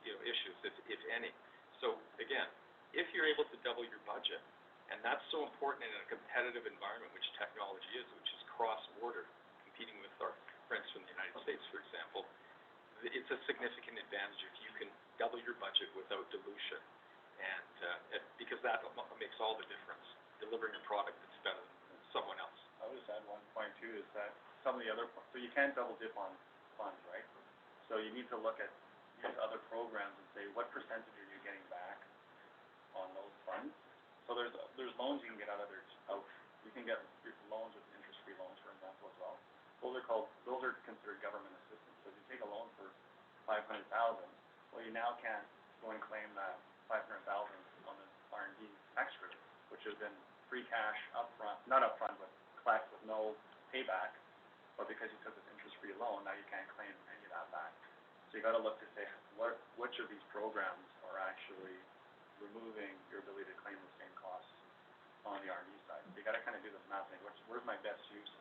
issues, if any. So again, if you're able to double your budget, and that's so important in a competitive environment, which technology is, which is cross-border, competing with our friends from the United States, for example, it's a significant advantage if you can double your budget without dilution, and because that makes all the difference, delivering a product that's better than someone else. I would just add one point too, is that some of the other, so you can't double dip on funds, right? So you need to look at these other programs and say, what percentage are you getting back on those funds? So there's loans you can get out of there. You can get loans with interest-free loans, for example, as well. Those are considered government assistance. So if you take a loan for $500,000, well, you now can't go and claim that $500,000 on the R&D tax credit, which has been free cash upfront, not upfront, but collect with no payback. But because you took this interest-free loan, now you can't claim any of that back. So you got to look to say which of these programs are actually removing your ability to claim the same costs on the R&D side. You gotta kind of do this math, like, where's my best use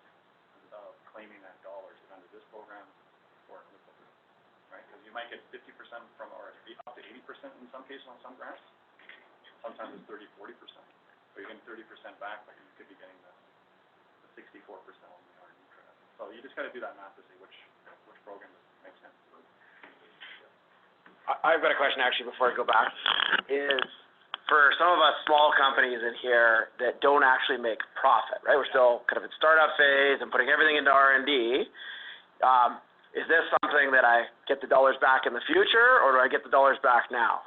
of claiming that dollar? Is it under this program or this program, right? Because you might get 50% from, or up to 80% in some cases on some grants. Sometimes it's 30, 40%. Or you're getting 30% back, but you could be getting the 64% on the R&D credit. So you just gotta do that math to see which program makes sense. I've got a question actually before I go back, is for some of us small companies in here that don't actually make profit, right? We're still kind of in startup phase and putting everything into R&D. Is this something that I get the dollars back in the future, or do I get the dollars back now?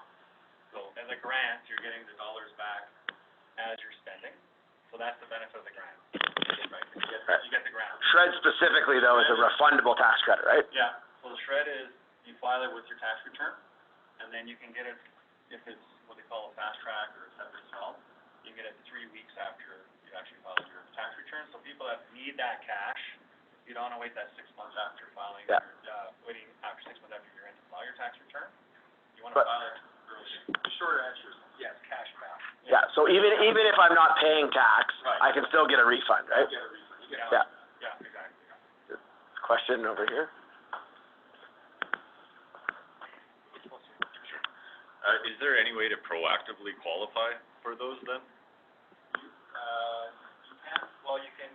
So as a grant, you're getting the dollars back as you're spending. So that's the benefit of the grant, right? You get the grant. SR&ED specifically, though, is a refundable tax credit, right? Yeah, so the SR&ED is, you file it with your tax return, and then you can get it, if it's what they call a fast track or a separate smell, you can get it 3 weeks after you actually file your tax return. So people that need that cash, you don't want to wait that 6 months after filing, waiting after 6 months after you're in to file your tax return. You want to file it early. The short answer is yes, cash back. Yeah, so even if I'm not paying tax, Right. I can still get a refund, right? Get a refund. You get Yeah. Yeah, exactly. Question over here? Is there any way to proactively qualify for those then? You can, well, you can,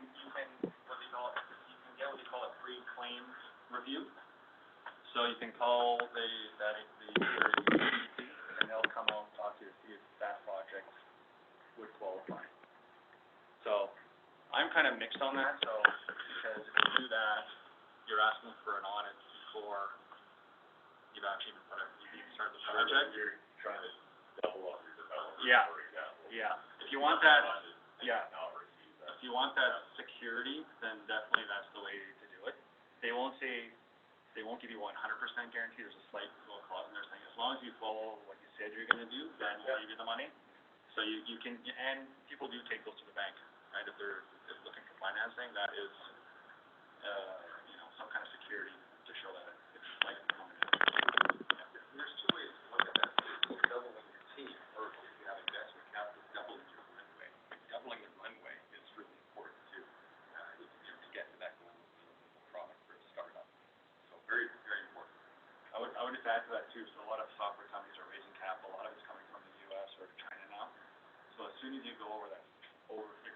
what they call it, you can get what they call a pre-claim review. So you can call the and they'll come out and talk to you to see if that project would qualify. So I'm kind of mixed on that, so, because if you do that, you're asking for an audit before you've actually started the project. You're trying to double up your development, Yeah. for example. Yeah, if you want that, yeah. Not receive that. If you want that security, then definitely that's the way to do it. They won't give you 100% guarantee, there's a slight little clause in there saying, as long as you follow what you said you're gonna do, then we'll give you the money. So you can, and people do take those to the bank, right, if they're looking for financing, that is, some kind of security to show that it's like the company. There's two ways to look at that. It's doubling your team, or if you have investment capital, doubling your runway. Doubling the runway is really important too, to get to that goal of product for a startup. So very, very important. I would just add to that too, so a lot of software companies are raising capital, a lot of it's coming from the US or China now. So as soon as you go over 50%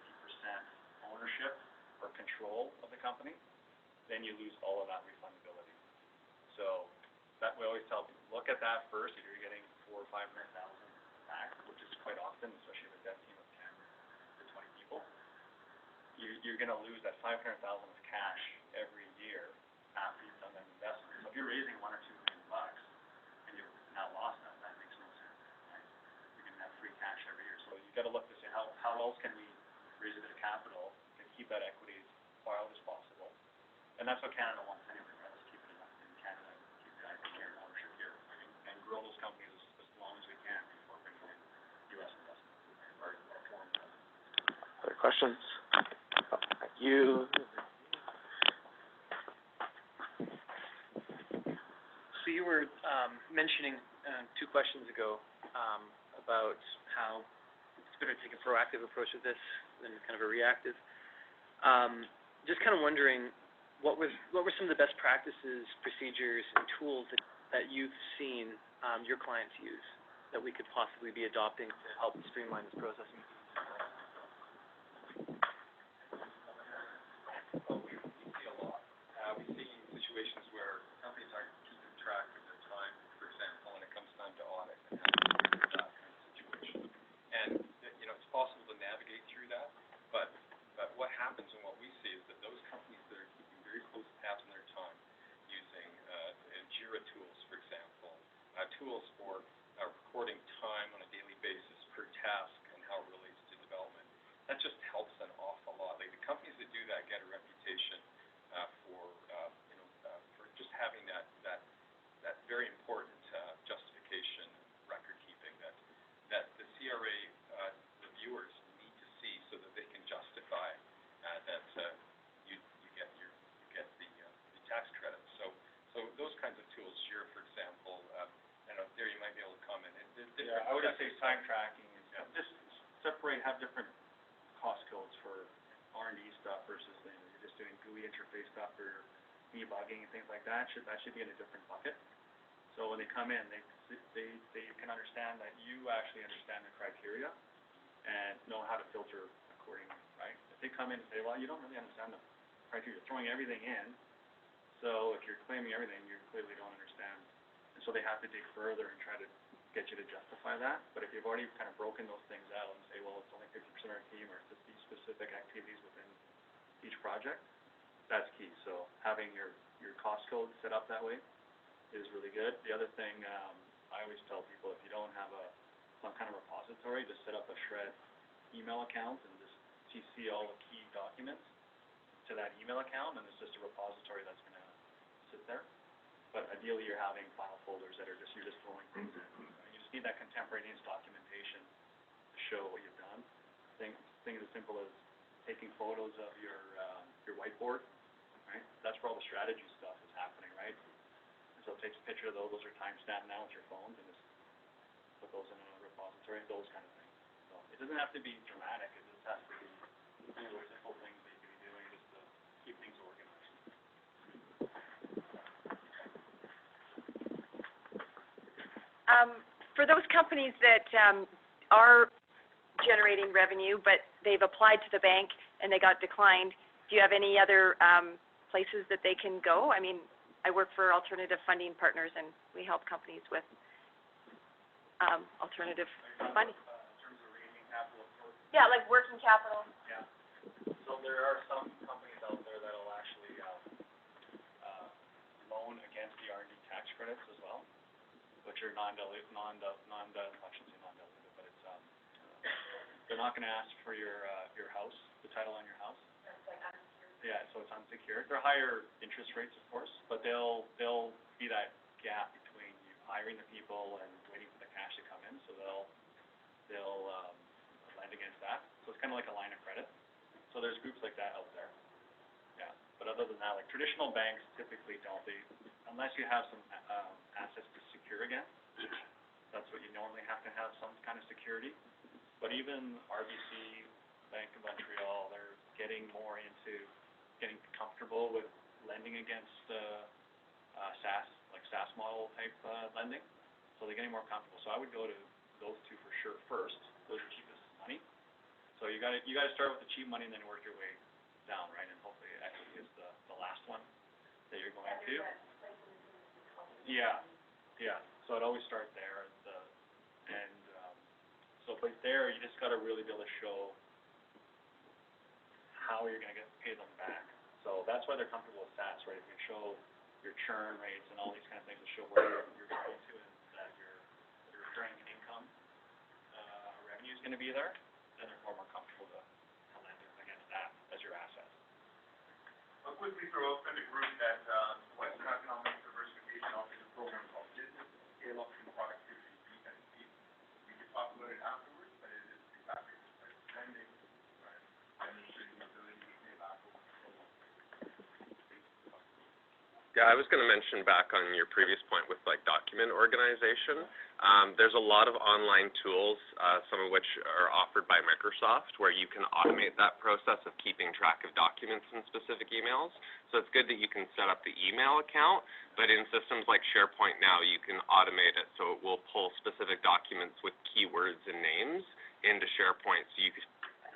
ownership or control of the company, then you lose all of that refundability. So that we always tell people, look at that first. If you're getting $400,000 or $500,000 back, which is quite often, especially with a dev team of 10 to 20 people, you're going to lose that $500,000 of cash every year after you've done that investment. So if you're raising $1 or $2 million and you've now lost that makes no sense, right? You're going to have free cash every year. So you got to look to see how else can we raise a bit of capital to keep that equity as far out as possible. And that's what Canada wants anyway, right? Let's keep it in Canada, keep the IP here, ownership here, and grow those companies as long as we can before bringing in U.S. investment or foreign investment. Other questions? Oh, thank you. So you were mentioning 2 questions ago about how it's better to take a proactive approach with this than kind of a reactive. Just kind of wondering, what were some of the best practices, procedures, and tools that you've seen your clients use that we could possibly be adopting to help streamline this process? Well, we see a lot. We see situations where companies aren't keeping track of their time, for example, when it comes time to audit and that kind of situation. And, it's possible to navigate through that, but what happens and what we see is that those companies that are keeping very close tabs on their time, using Jira tools, for example, tools for recording time on a daily basis per task and how it relates versus, you're just doing GUI interface stuff or debugging and things like that, that should be in a different bucket. So when they come in, they can understand that you actually understand the criteria and know how to filter accordingly, right? If they come in and say, well, you don't really understand the criteria, you're throwing everything in, so if you're claiming everything, you clearly don't understand. And so they have to dig further and try to get you to justify that. But if you've already kind of broken those things out and say, well, it's only 50% of our team, or it's just these specific activities within each project, that's key. So having your cost code set up that way is really good. The other thing, I always tell people, if you don't have some kind of repository, just set up a SR&ED email account and just CC all the key documents to that email account, and it's just a repository that's going to sit there. But ideally, you're having file folders that are you're just throwing things in. You just need that contemporaneous documentation to show what you've done. Things as simple as taking photos of your whiteboard, right? That's where all the strategy stuff is happening, right? And so it takes a picture of those. Those are timestamped now with your phones, and just put those in a repository, those kind of things. So it doesn't have to be dramatic. It just has to be little simple things that you can be doing just to keep things organized. For those companies that are generating revenue, but they've applied to the bank and they got declined, do you have any other places that they can go? I mean, I work for Alternative Funding Partners, and we help companies with alternative funding. In terms of raising capital, Yeah, like working capital. yeah. So there are some companies out there that will actually loan against the R&D tax credits as well, which are non-dilutive, I shouldn't say non-dilutive, but it's they're not going to ask for your house, the title on your house. Yeah, so it's unsecured. They're higher interest rates, of course, but they'll be that gap between you hiring the people and waiting for the cash to come in. So they'll lend against that. So it's kind of like a line of credit. So there's groups like that out there. Yeah, but other than that, like traditional banks typically don't. Unless you have some assets to secure against, that's what you normally have to have, some kind of security. But even RBC, Bank of Montreal, they're getting more into getting comfortable with lending against SaaS model type lending. So they're getting more comfortable. So I would go to those two for sure first. Those are cheapest money. So you got to start with the cheap money and then work your way down, right? And hopefully equity is the last one that you're going to. Yeah. So I'd always start there, so but there you just got to really be able to show how you're going to pay them back. So that's why they're comfortable with SaaS, right? If you show your churn rates and all these kind of things to show where you're going to and that your recurring income revenue is going to be there, then they're more comfortable to lend against that as your asset. I'll quickly throw up in the group that Western Economic Diversification offers a program called Business Scale Up and Productivity, BNP. We can talk about it afterwards, but it is exactly spending, right? Demonstrating the ability to pay back over the program. Yeah, I was going to mention back on your previous point with like document organization. There's a lot of online tools, some of which are offered by Microsoft, where you can automate that process of keeping track of documents in specific emails. So it's good that you can set up the email account, but in systems like SharePoint now, you can automate it so it will pull specific documents with keywords and names into SharePoint, so you can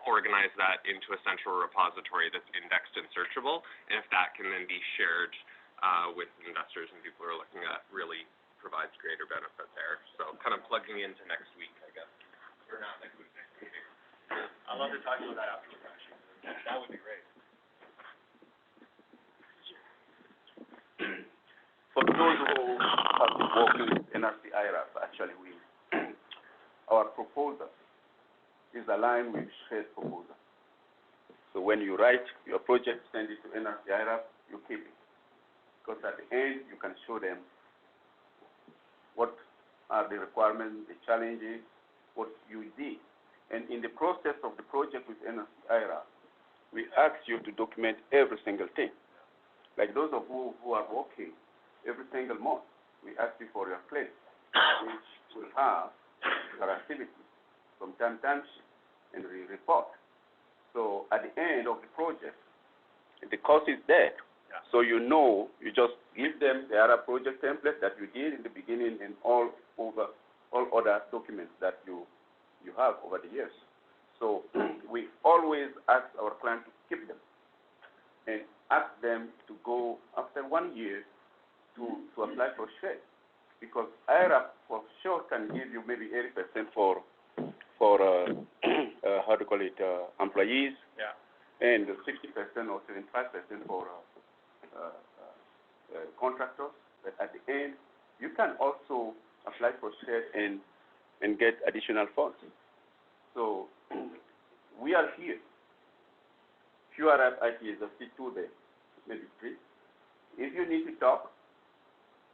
organize that into a central repository that's indexed and searchable, and if that can then be shared with investors and people who are looking at, really provides greater benefit there. So kind of plugging into next week, I guess. Or not next week. I'd love to talk about that afterwards, actually. That would be great. For those who have been working with NRC IRAP, actually our proposal is aligned with shared proposal. So when you write your project, send it to NRC IRAP, you keep it. Because at the end, you can show them what are the requirements, the challenges, what you did. And in the process of the project with NRC IRAP, we ask you to document every single thing. Like those of you who are working every single month, we ask you for your credit, which will have your activity from time to time and report. So at the end of the project, the cost is there. Yeah. So you know, you just give them the other project template that you did in the beginning and all other documents that you have over the years. So we always ask our client to keep them and ask them to go after 1 year to apply for share. Because IRAP for sure can give you maybe 80% for how to call it, employees, Yeah. and 60% or 75% for contractors. But at the end, you can also apply for share and get additional funds. So we are here. QRF IT is a C2 there, maybe 3. If you need to talk,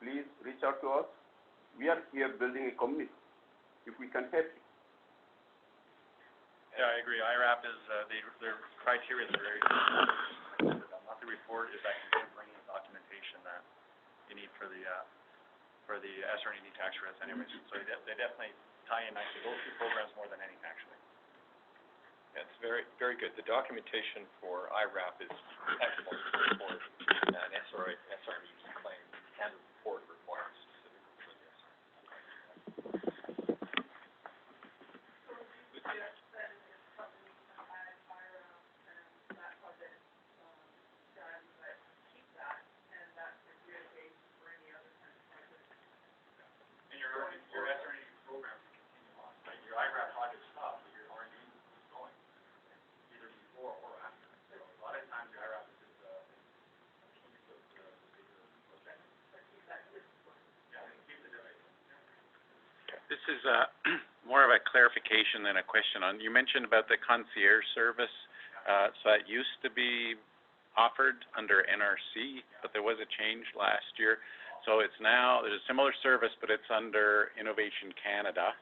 please reach out to us. We are here building a community. If we can help you. Yeah, I agree. IRAP is, their criteria is very, monthly report is that contemporaneous documentation that you need for the SR&ED tax credits anyways. So they definitely tie in nicely. Those two programs more than anything, actually. Yeah, it's very, very good. The documentation for IRAP is excellent for an SR&ED claim and report requirements specifically for this. And your SR&ED program can continue on, right? Your IRAP project stops, but your R&D is going, either before or after. So a lot of times your IRAP is a piece of the bigger project. Yeah, it keeps it everything. This is more of a clarification than a question on, you mentioned about the concierge service. So that used to be offered under NRC, but there was a change last year. So it's now, there's a similar service, but it's under Innovation Canada,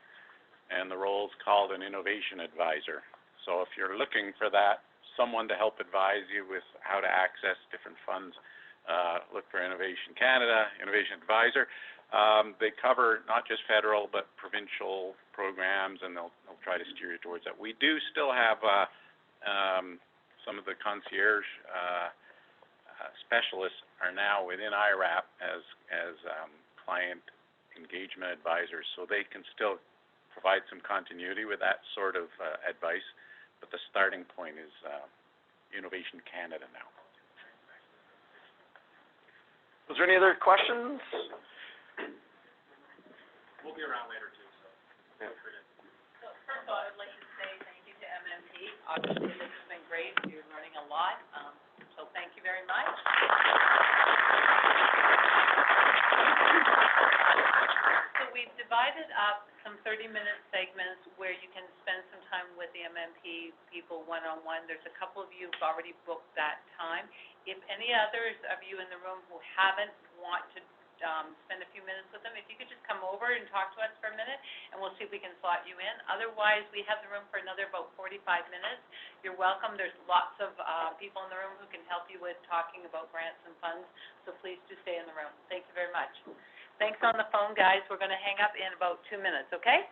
and the role's called an innovation advisor. So if you're looking for that, someone to help advise you with how to access different funds, look for Innovation Canada, Innovation Advisor. They cover not just federal, but provincial programs, and they'll try to steer you towards that. We do still have some of the concierge specialists are now within IRAP as client engagement advisors, so they can still provide some continuity with that sort of advice, but the starting point is Innovation Canada now. Was there any other questions? We'll be around later too, so. Yeah. So first of all, I'd like to say thank you to MNP. Obviously, this has been great. You're learning a lot. So thank you very much. So we've divided up some 30-minute segments where you can spend some time with the MNP people one-on-one. There's a couple of you who've already booked that time. If any others of you in the room who haven't want to spend a few minutes with them, if you could just come over and talk to us for a minute, and we'll see if we can slot you in. Otherwise, we have the room for another about 45 minutes. You're welcome. There's lots of people in the room who can help you with talking about grants and funds, so please do stay in the room. Thank you very much. Thanks on the phone, guys. We're going to hang up in about 2 minutes, okay?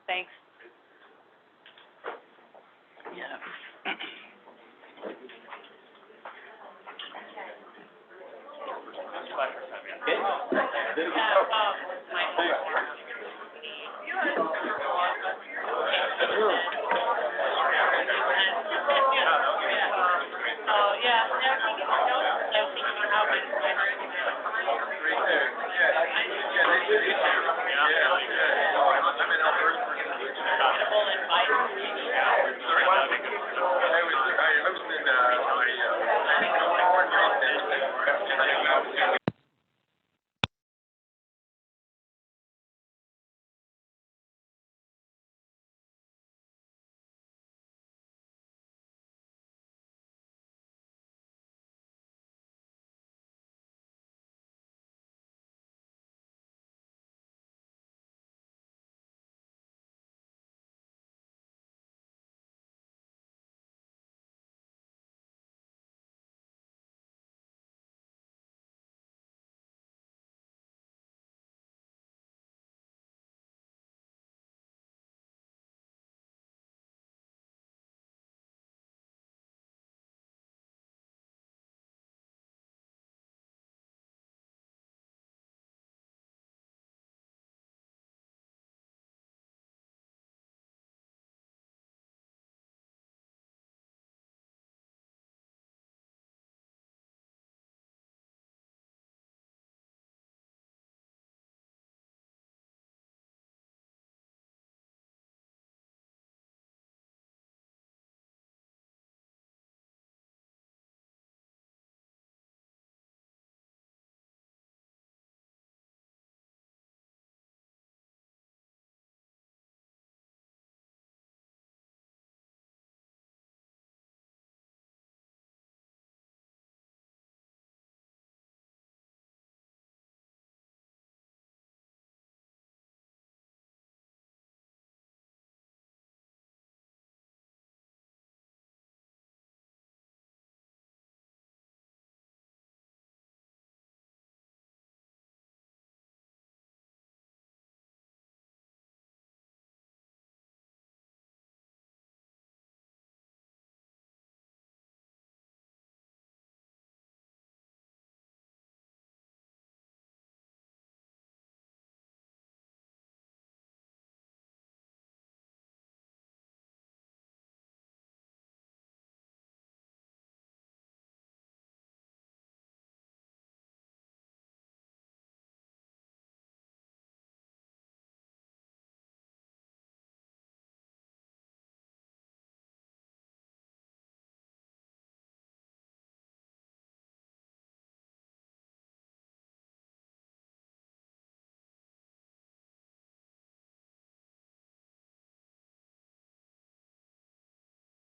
Thanks. Yeah. Oh, yeah.